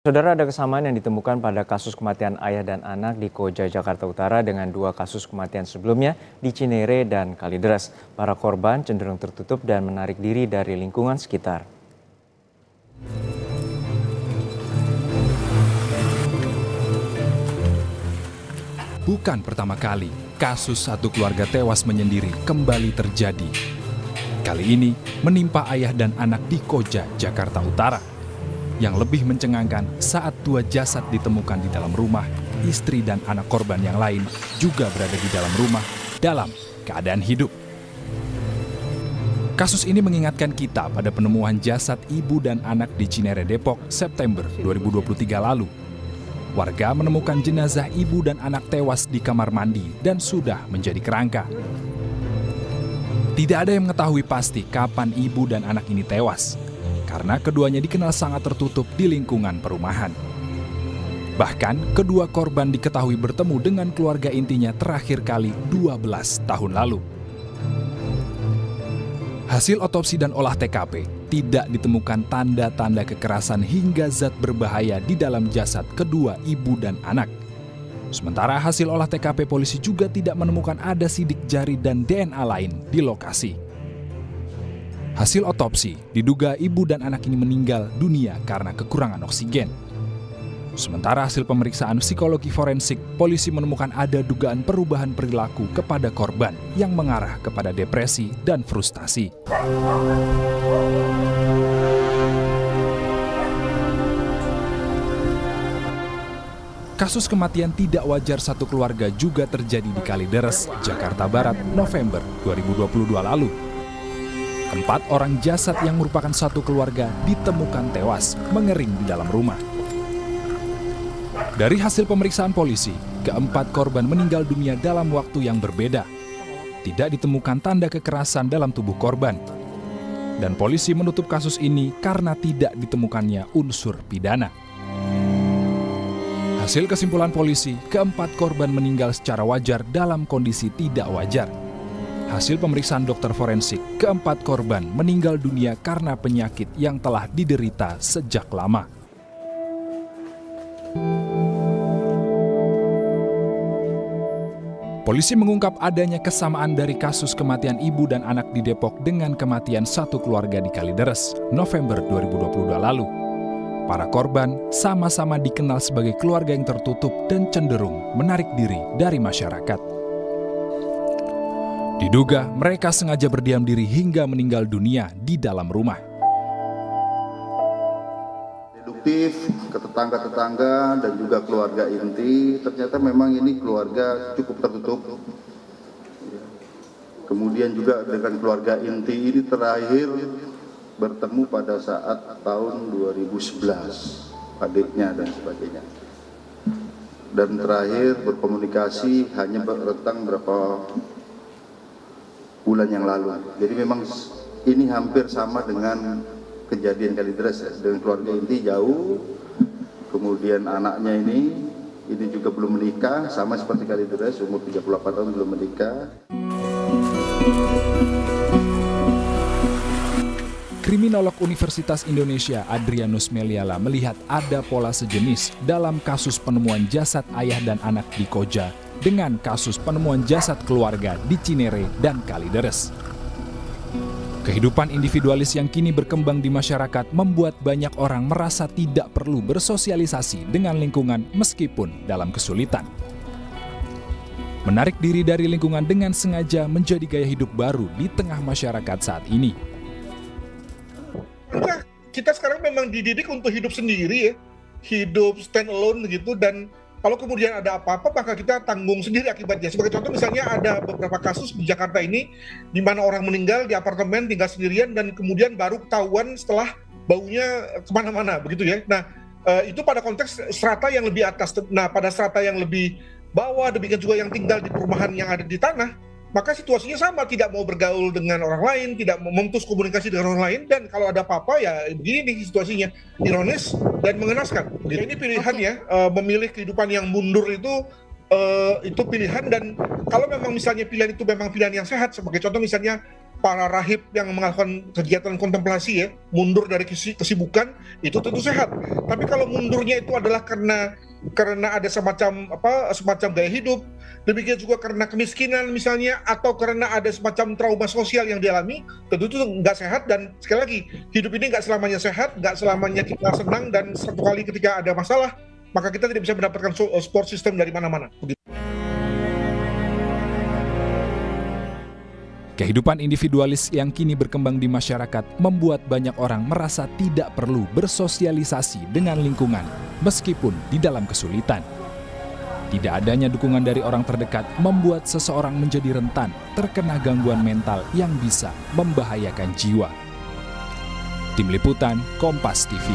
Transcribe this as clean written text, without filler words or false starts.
Saudara, ada kesamaan yang ditemukan pada kasus kematian ayah dan anak di Koja, Jakarta Utara dengan dua kasus kematian sebelumnya di Cinere dan Kalideres. Para korban cenderung tertutup dan menarik diri dari lingkungan sekitar. Bukan pertama kali kasus satu keluarga tewas menyendiri kembali terjadi. Kali ini menimpa ayah dan anak di Koja, Jakarta Utara. Yang lebih mencengangkan saat dua jasad ditemukan di dalam rumah, istri dan anak korban yang lain juga berada di dalam rumah dalam keadaan hidup. Kasus ini mengingatkan kita pada penemuan jasad ibu dan anak di Cinere, Depok, September 2023 lalu. Warga menemukan jenazah ibu dan anak tewas di kamar mandi dan sudah menjadi kerangka. Tidak ada yang mengetahui pasti kapan ibu dan anak ini tewas, karena keduanya dikenal sangat tertutup di lingkungan perumahan. Bahkan, kedua korban diketahui bertemu dengan keluarga intinya terakhir kali 12 tahun lalu. Hasil otopsi dan olah TKP tidak ditemukan tanda-tanda kekerasan hingga zat berbahaya di dalam jasad kedua ibu dan anak. Sementara hasil olah TKP polisi juga tidak menemukan ada sidik jari dan DNA lain di lokasi. Hasil otopsi diduga ibu dan anak ini meninggal dunia karena kekurangan oksigen. Sementara hasil pemeriksaan psikologi forensik, polisi menemukan ada dugaan perubahan perilaku kepada korban yang mengarah kepada depresi dan frustasi. Kasus kematian tidak wajar satu keluarga juga terjadi di Kalideres, Jakarta Barat, November 2022 lalu. 4 orang jasad yang merupakan satu keluarga ditemukan tewas mengering di dalam rumah. Dari hasil pemeriksaan polisi, keempat korban meninggal dunia dalam waktu yang berbeda. Tidak ditemukan tanda kekerasan dalam tubuh korban. Dan polisi menutup kasus ini karena tidak ditemukannya unsur pidana. Hasil kesimpulan polisi, keempat korban meninggal secara wajar dalam kondisi tidak wajar. Hasil pemeriksaan dokter forensik, keempat korban meninggal dunia karena penyakit yang telah diderita sejak lama. Polisi mengungkap adanya kesamaan dari kasus kematian ibu dan anak di Depok dengan kematian satu keluarga di Kalideres, November 2022 lalu. Para korban sama-sama dikenal sebagai keluarga yang tertutup dan cenderung menarik diri dari masyarakat. Diduga mereka sengaja berdiam diri hingga meninggal dunia di dalam rumah. Deduktif ke tetangga-tetangga dan juga keluarga inti, ternyata memang ini keluarga cukup tertutup. Kemudian juga dengan keluarga inti ini terakhir bertemu pada saat tahun 2011, adiknya dan sebagainya. Dan terakhir berkomunikasi hanya berrentang berapa bulan yang lalu. Jadi memang ini hampir sama dengan kejadian Kalideres ya, dengan keluarga inti jauh. Kemudian anaknya ini juga belum menikah, sama seperti Kalideres, umur 38 tahun belum menikah. Kriminolog Universitas Indonesia Adrianus Meliala melihat ada pola sejenis dalam kasus penemuan jasad ayah dan anak di Koja dengan kasus penemuan jasad keluarga di Cinere dan Kalideres. Kehidupan individualis yang kini berkembang di masyarakat membuat banyak orang merasa tidak perlu bersosialisasi dengan lingkungan meskipun dalam kesulitan. Menarik diri dari lingkungan dengan sengaja menjadi gaya hidup baru di tengah masyarakat saat ini. Kita sekarang memang dididik untuk hidup sendiri ya, hidup stand alone gitu, dan kalau kemudian ada apa-apa maka kita tanggung sendiri akibatnya. Sebagai contoh misalnya ada beberapa kasus di Jakarta ini di mana orang meninggal di apartemen tinggal sendirian dan kemudian baru ketahuan setelah baunya kemana-mana begitu ya. Nah itu pada konteks strata yang lebih atas. Nah pada strata yang lebih bawah, demikian juga yang tinggal di perumahan yang ada di tanah, maka situasinya sama, tidak mau bergaul dengan orang lain, tidak mau memutus komunikasi dengan orang lain, dan kalau ada apa-apa ya begini nih situasinya, ironis dan mengenaskan. Ini pilihan ya, memilih kehidupan yang mundur itu pilihan, dan kalau memang misalnya pilihan itu memang pilihan yang sehat, sebagai contoh misalnya para rahib yang melakukan kegiatan kontemplasi ya, mundur dari kesibukan, itu tentu sehat. Tapi kalau mundurnya itu adalah karena ada semacam gaya hidup, demikian juga karena kemiskinan misalnya, atau karena ada semacam trauma sosial yang dialami, tentu itu nggak sehat. Dan sekali lagi, hidup ini nggak selamanya sehat, nggak selamanya kita senang, dan satu kali ketika ada masalah, maka kita tidak bisa mendapatkan support system dari mana-mana. Kehidupan individualis yang kini berkembang di masyarakat membuat banyak orang merasa tidak perlu bersosialisasi dengan lingkungan, meskipun di dalam kesulitan. Tidak adanya dukungan dari orang terdekat membuat seseorang menjadi rentan terkena gangguan mental yang bisa membahayakan jiwa. Tim Liputan, Kompas TV.